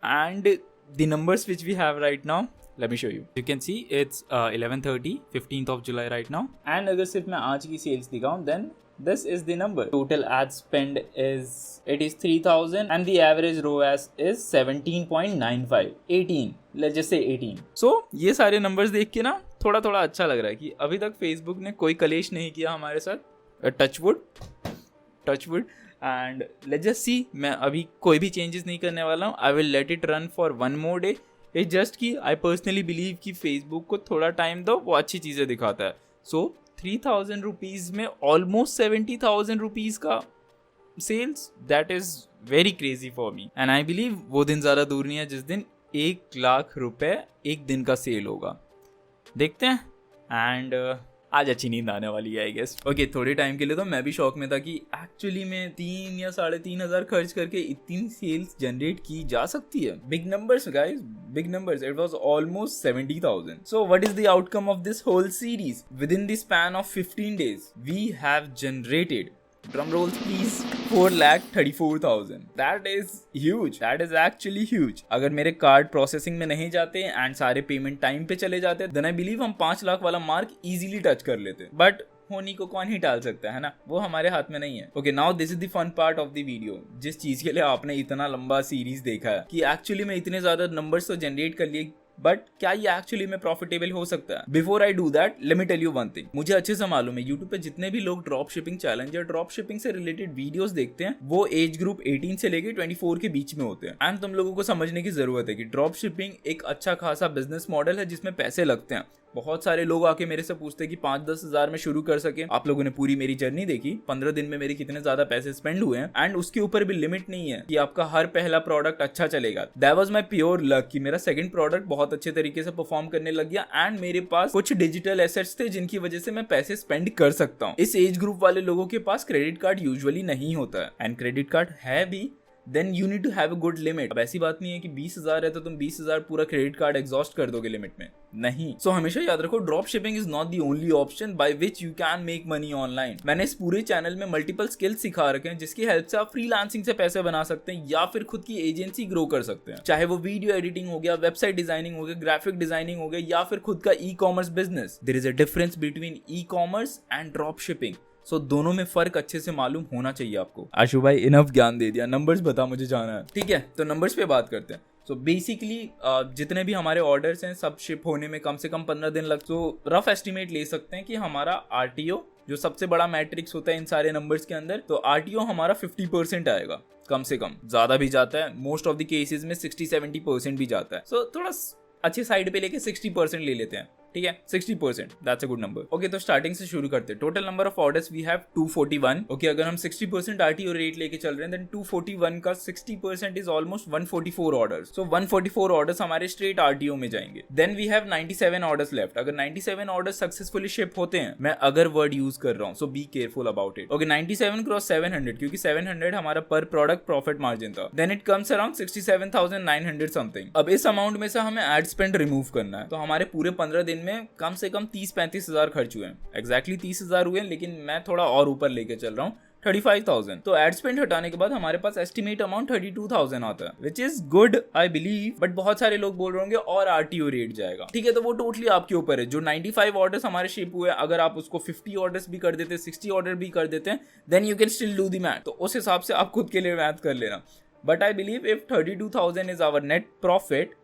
and the numbers which we have right now. Let me show you. You can see it's 11:30, 15th of July right now. And अगर सिर्फ मैं आज की सेल्स दिखाऊं then this is the number. Total ad spend is 3,000 and the average ROAS is 17.95. 18. Let's just say 18. So ये सारे numbers देख के ना थोड़ा थोड़ा अच्छा लग रहा है कि अभी तक Facebook ने कोई कलेश नहीं किया हमारे साथ. touch wood. And let's just see. मैं अभी कोई भी changes नहीं करने वाला हूँ. I will let it run for one more day. It's just कि आई पर्सनली बिलीव कि फेसबुक को थोड़ा टाइम दो, वो अच्छी चीज़ें दिखाता है. सो 3,000 रुपीज़ में ऑलमोस्ट 70,000 रुपीज़ का sales, that is very crazy for me. And I believe वो दिन ज़्यादा दूर नहीं है जिस दिन 1,00,000 रुपये एक दिन का सेल होगा. देखते हैं. एंड आज अच्छी नींद आने वाली है आई गेस. ओके, थोड़े टाइम के लिए तो मैं भी शौक में था कि एक्चुअली में 3 या 3,500 खर्च करके इतनी सेल्स जनरेट की जा सकती है. Big numbers guys, big numbers. It was almost 70,000. So what is the outcome of this whole series? Within the span of 15 days we have generated Drum rolls please. 4,34,000. That is huge. That is actually huge. अगर मेरे card processing में नहीं जाते and सारे payment time पे चले जाते, then I believe हम 5 लाख वाला मार्क इजीली टच कर लेते. बट होनी को कौन ही टाल सकता है ना, वो हमारे हाथ में नहीं है. Okay, now this is the fun part of the video. जिस चीज के लिए आपने इतना लंबा सीरीज देखा है कि एक्चुअली में इतने ज्यादा नंबर्स तो जनरेट कर लिए, बट क्या ये एक्चुअली में प्रॉफिटेबल हो सकता है? Before I do that, let me tell you one thing. मुझे अच्छे से मालूम है यूट्यूब पे जितने भी लोग ड्रॉप शिपिंग चैलेंज या ड्रॉप शिपिंग से रिलेटेड वीडियोस देखते हैं, वो एज ग्रुप 18 से लेके 24 के बीच में होते हैं. एंड तुम लोगों को समझने की जरूरत है कि ड्रॉप शिपिंग एक अच्छा खासा बिजनेस मॉडल है जिसमें पैसे लगते हैं. बहुत सारे लोग आके मेरे से पूछते हैं कि 5-10 हजार में शुरू कर सके. आप लोगों ने पूरी मेरी जर्नी देखी, 15 दिन में मेरे कितने ज्यादा पैसे स्पेंड हुए हैं. एंड उसके ऊपर भी लिमिट नहीं है कि आपका हर पहला प्रोडक्ट अच्छा चलेगा. That was my pure luck कि मेरा सेकंड प्रोडक्ट बहुत अच्छे तरीके से परफॉर्म करने लग गया एंड मेरे पास कुछ डिजिटल एसेट्स थे जिनकी वजह से मैं पैसे स्पेंड कर सकता हूँ. इस एज ग्रुप वाले लोगों के पास क्रेडिट कार्ड यूजुअली नहीं होता है, एंड क्रेडिट कार्ड है भी, then you need to have a good limit. अब ऐसी बात नहीं है कि 20,000 है तो तुम 20,000 पूरा क्रेडिट कार्ड एग्जॉस्ट कर दोगे लिमिट में, नहीं. सो हमेशा याद रखो, drop shipping is not the only option by which you can make money online. मैंने इस पूरे चैनल में मल्टीपल स्किल्स सिखा रखे हैं जिसकी हेल्प से आप फ्रीलांसिंग से पैसे बना सकते हैं या फिर खुद की एजेंसी ग्रो कर सकते हैं. चाहे वो वीडियो एडिटिंग हो गया, वेबसाइट डिजाइनिंग हो गया, ग्राफिक डिजाइनिंग हो गया, या फिर खुद का e commerce business. There is a difference between e commerce and drop shipping. So दोनों में फर्क अच्छे से मालूम होना चाहिए आपको. आशु भाई इनफ ज्ञान दे दिया, नंबर्स बता, मुझे जाना है. ठीक है, तो नंबर्स पे बात करते हैं. सो बेसिकली जितने भी हमारे ऑर्डर्स हैं सब शिप होने में कम से कम 15 दिन लग. तो रफ एस्टिमेट ले सकते हैं कि हमारा RTO, जो सबसे बड़ा मैट्रिक्स होता है इन सारे नंबर्स के अंदर, तो RTO हमारा 50% आएगा कम से कम. ज्यादा भी जाता है, मोस्ट ऑफ द केसेस में 60-70% भी जाता है. सो थोड़ा अच्छे साइड पे लेके 60% ले लेते हैं. ठीक है, 60%, that's a good number. Okay, तो स्टार्टिंग से शुरू करते हैं. Total number of orders we have 241. Okay, अगर हम 60% RTO रेट लेके चल रहे हैं, देन 241 का 60% is almost 144 orders. So 144 orders हमारे स्ट्रेट RTO में जाएंगे. Then we have 97 orders left. अगर 97 ऑर्डर्स सक्सेसफुली शिप होते हैं, मैं अगर वर्ड यूज कर रहा हूँ, so be careful about it. Okay, 97 cross 700, क्योंकि 700 हमारा पर प्रोडक्ट प्रॉफिट मार्जिन था. Then it comes around 67,900 something. अब इस अमाउंट में से हमें एड स्पेंड रिमूव करना है. तो हमारे पूरे 15 दिन में कम से कम 30-35 हजार खर्च हुए हैं. एग्जैक्टली 30,000 हुए हैं, लेकिन मैं थोड़ा और ऊपर लेके चल रहा हूँ, 35,000. तो एड स्पेंड हटाने के बाद हमारे पास एस्टिमेट अमाउंट 32,000 आता है, which is good I believe. But बहुत सारे लोग बोल रहे होंगे और RTO रेट जाएगा. ठीक है, तो वो टोटली आपके ऊपर है. जो 95 ऑर्डर्स हमारे शिप हुए, अगर आप उसको 50 ऑर्डर्स भी कर देते, 60 ऑर्डर भी कर देते हैं, then you can still do the math. तो उस हिसाब से आप खुद के लिए मैथ कर लेना. But I believe if 32,000 is our net profit,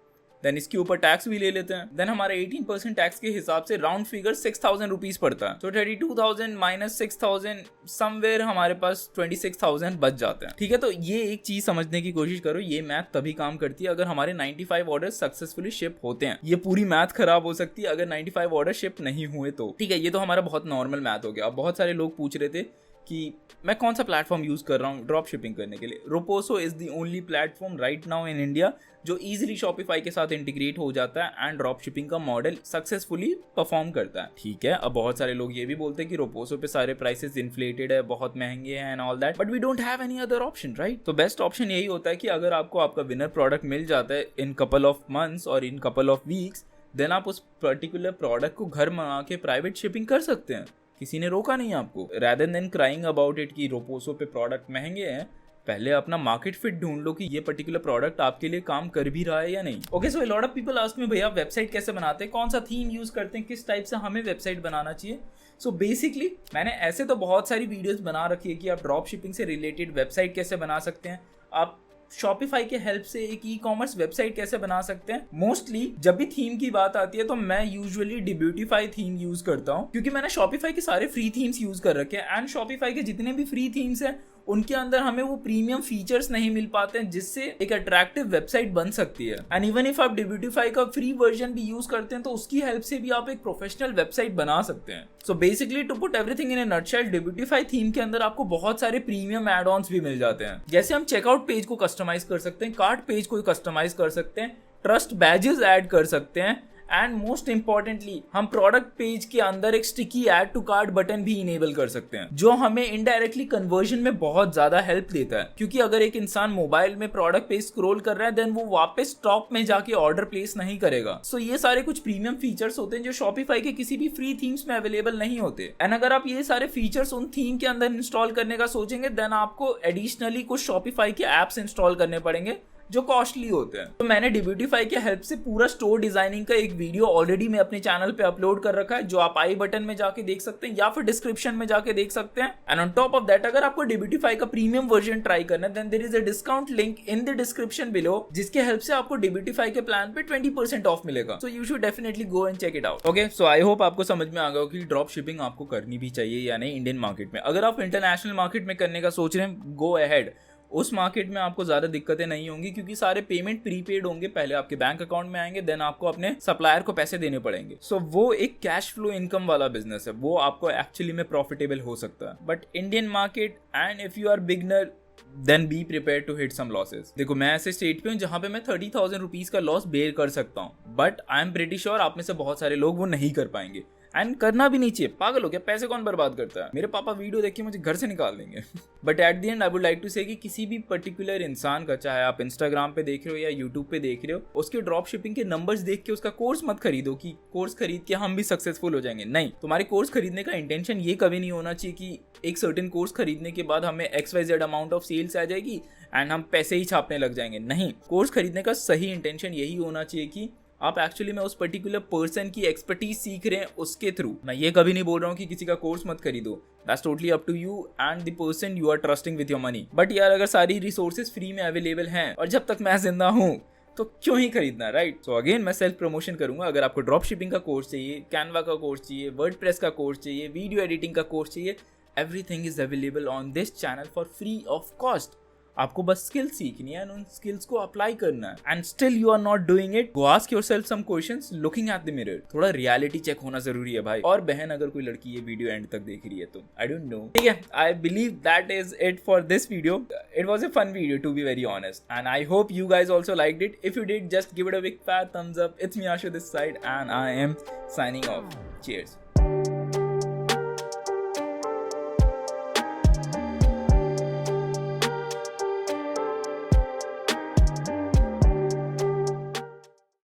then इसके ऊपर टैक्स भी ले लेते हैं, देन हमारे 18% टैक्स के हिसाब से राउंड फिगर 6,000 रुपीज पड़ता है. तो 32,000 माइनस 6,000, समवेयर हमारे पास 26,000 बच जाते हैं. ठीक है, तो ये एक चीज समझने की कोशिश करो, ये मैथ तभी काम करती है अगर हमारे 95 ऑर्डर सक्सेसफुली शिप होते हैं. ये पूरी मैथ खराब हो सकती है अगर 95 ऑर्डर शिप नहीं हुए तो. ठीक है, ये तो हमारा बहुत नॉर्मल मैथ हो गया. अब बहुत सारे लोग पूछ रहे थे कि मैं कौन सा प्लेटफॉर्म यूज कर रहा हूँ ड्रॉप शिपिंग करने के लिए. Roposo is the only platform right now in India जो इजीली शॉपिफाई के साथ इंटीग्रेट हो जाता है एंड ड्रॉप शिपिंग का मॉडल सक्सेसफुली परफॉर्म करता है. ठीक है, अब बहुत सारे लोग ये भी बोलते हैं कि रोपोसो पे सारे प्राइसेस इन्फ्लेटेड है, बहुत महंगे हैं and all that, but we don't have any other option, right. तो बेस्ट ऑप्शन यही होता है कि अगर आपको आपका विनर प्रोडक्ट मिल जाता है इन कपल ऑफ मंथ्स और in couple of weeks, then आप उस पर्टिकुलर प्रोडक्ट को घर मंगा के प्राइवेट शिपिंग कर सकते हैं. किसी ने रोका नहीं आपको. Rather than crying about it कि रोपोसो पे प्रोडक्ट महंगे हैं, पहले अपना मार्केट फिट ढूंढ लो कि ये पर्टिकुलर प्रोडक्ट आपके लिए काम कर भी रहा है या नहीं. Okay, so a lot of people ask me, भैया वेबसाइट कैसे बनाते हैं, कौन सा थीम यूज करते हैं, किस टाइप से हमें वेबसाइट बनाना चाहिए. सो बेसिकली मैंने ऐसे तो बहुत सारी वीडियोस बना रखी है कि आप ड्रॉप शिपिंग से रिलेटेड वेबसाइट कैसे बना सकते हैं, आप शॉपिफाई के हेल्प से एक ई कॉमर्स वेबसाइट कैसे बना सकते हैं. मोस्टली जब भी थीम की बात आती है तो मैं यूजुअली डिब्यूटीफाई थीम यूज करता हूँ, क्योंकि मैंने शॉपिफाई के सारे फ्री थीम्स यूज कर रखे हैं एंड शॉपिफाई के जितने भी फ्री थीम्स हैं उनके अंदर हमें वो प्रीमियम फीचर्स नहीं मिल पाते हैं जिससे एक अट्रैक्टिव वेबसाइट बन सकती है. एंड इवन इफ आप डिब्यूटीफाई का फ्री वर्जन भी यूज करते हैं तो उसकी हेल्प से भी आप एक प्रोफेशनल वेबसाइट बना सकते हैं. So basically to put everything in a nutshell, Debutify theme के अंदर आपको बहुत सारे प्रीमियम एड ऑन्स भी मिल जाते हैं. जैसे हम चेकआउट पेज को कस्टमाइज कर सकते हैं, कार्ट पेज को कस्टमाइज कर सकते हैं, ट्रस्ट बैजेस ऐड कर सकते हैं एंड मोस्ट इंपॉर्टेंटली हम प्रोडक्ट पेज के अंदर एक sticky add to cart button भी इनेबल कर सकते हैं, जो हमें इनडायरेक्टली कन्वर्जन में बहुत ज्यादा हेल्प देता है। क्योंकि अगर एक इंसान मोबाइल में प्रोडक्ट पेज स्क्रॉल कर रहा है देन वो वापस टॉप में जाके ऑर्डर प्लेस नहीं करेगा। सो ये सारे कुछ प्रीमियम फीचर्स होते हैं जो शॉपिफाई के किसी भी फ्री थीम्स में अवेलेबल नहीं होते। एंड अगर आप ये सारे फीचर्स उन थीम के अंदर इंस्टॉल करने का सोचेंगे देन आपको एडिशनली कुछ शॉपिफाई के एप्स इंस्टॉल करने पड़ेंगे जो कॉस्टली होते हैं। तो मैंने डिब्यूटीफाई के हेल्प से पूरा स्टोर डिजाइनिंग का एक वीडियो ऑलरेडी मैं अपने चैनल पे अपलोड कर रखा है, जो आप आई बटन में जाके देख सकते हैं या फिर डिस्क्रिप्शन में जाके देख सकते हैं। And on top of that अगर आपको डिब्यूटीफाई का प्रीमियम वर्जन ट्राई करना है then there is a discount link in the description below, जिसके हेल्प से आपको डिब्यूटीफाई के प्लान पे 20% ऑफ मिलेगा। So you should definitely go and check it out. Okay, so I hope आपको समझ में आ गया कि ड्रॉप शिपिंग आपको करनी भी चाहिए या नहीं इंडियन मार्केट में। अगर आप इंटरनेशनल मार्केट में करने का सोच रहे हैं, गो अहेड। उस मार्केट में आपको ज्यादा दिक्कतें नहीं होंगी क्योंकि सारे पेमेंट प्रीपेड होंगे, पहले आपके बैंक अकाउंट में आएंगे देन आपको अपने सप्लायर को पैसे देने पड़ेंगे। सो वो एक कैश फ्लो इनकम वाला बिजनेस है, वो आपको एक्चुअली में प्रॉफिटेबल हो सकता है। But Indian market and if you are beginner then be prepare to hit some losses. देखो मैं ऐसे स्टेट पे हूँ जहाँ पे मैं 30,000 रुपीज का लॉस बेयर कर सकता हूँ, but I am pretty sure आप में से बहुत सारे लोग वो नहीं कर पाएंगे। एंड करना भी नहीं चाहिए, पागल हो क्या, पैसे कौन बर्बाद करता है। मेरे पापा वीडियो देख के मुझे घर से निकाल देंगे। But at the end I would like to say कि किसी भी पर्टिकुलर इंसान का, चाहे आप इंस्टाग्राम पे देख रहे हो या यूट्यूब पे देख रहे हो, उसके ड्रॉप शिपिंग के नंबर्स देख के उसका कोर्स मत खरीदो कि कोर्स खरीद के हम भी सक्सेसफुल हो जाएंगे। नहीं, तुम्हारे कोर्स खरीदने का इंटेंशन ये कभी नहीं होना चाहिए कि एक सर्टेन कोर्स खरीदने के बाद हमें XYZ अमाउंट ऑफ सेल्स आ जाएगी एंड हम पैसे ही छापने लग जाएंगे। नहीं, कोर्स खरीदने का सही इंटेंशन यही होना चाहिए कि आप एक्चुअली में उस पर्टिकुलर पर्सन की एक्सपर्टीज सीख रहे हैं उसके थ्रू। मैं ये कभी नहीं बोल रहा हूँ कि किसी का कोर्स मत खरीदो, that's totally up to you and the person you are trusting with your money. But यार अगर सारी रिसोर्सेज फ्री में अवेलेबल हैं और जब तक मैं जिंदा हूँ तो क्यों ही खरीदना, राइट। सो अगेन मैं सेल्फ प्रमोशन करूंगा, अगर आपको ड्रॉप शिपिंग का कोर्स चाहिए, कैनवा का कोर्स चाहिए, वर्डप्रेस का कोर्स चाहिए, वीडियो एडिटिंग का कोर्स चाहिए, everything is available on this channel for free of cost. आपको बस स्किल सीखनी है, उन स्किल्स को अप्लाई करना है। And still you are not doing it, go ask yourself some questions looking at the mirror. थोड़ा रियलिटी चेक होना जरूरी है भाई। और बहन अगर कोई लड़की ये वीडियो एंड तक देख रही है तो आई डोंट नो, ठीक है। I believe that is it for this video. It was a fun video to be very honest and I hope you guys also liked it. If you did, just give it a big fat thumbs up. It's me Ashu this side and I am signing off. Cheers.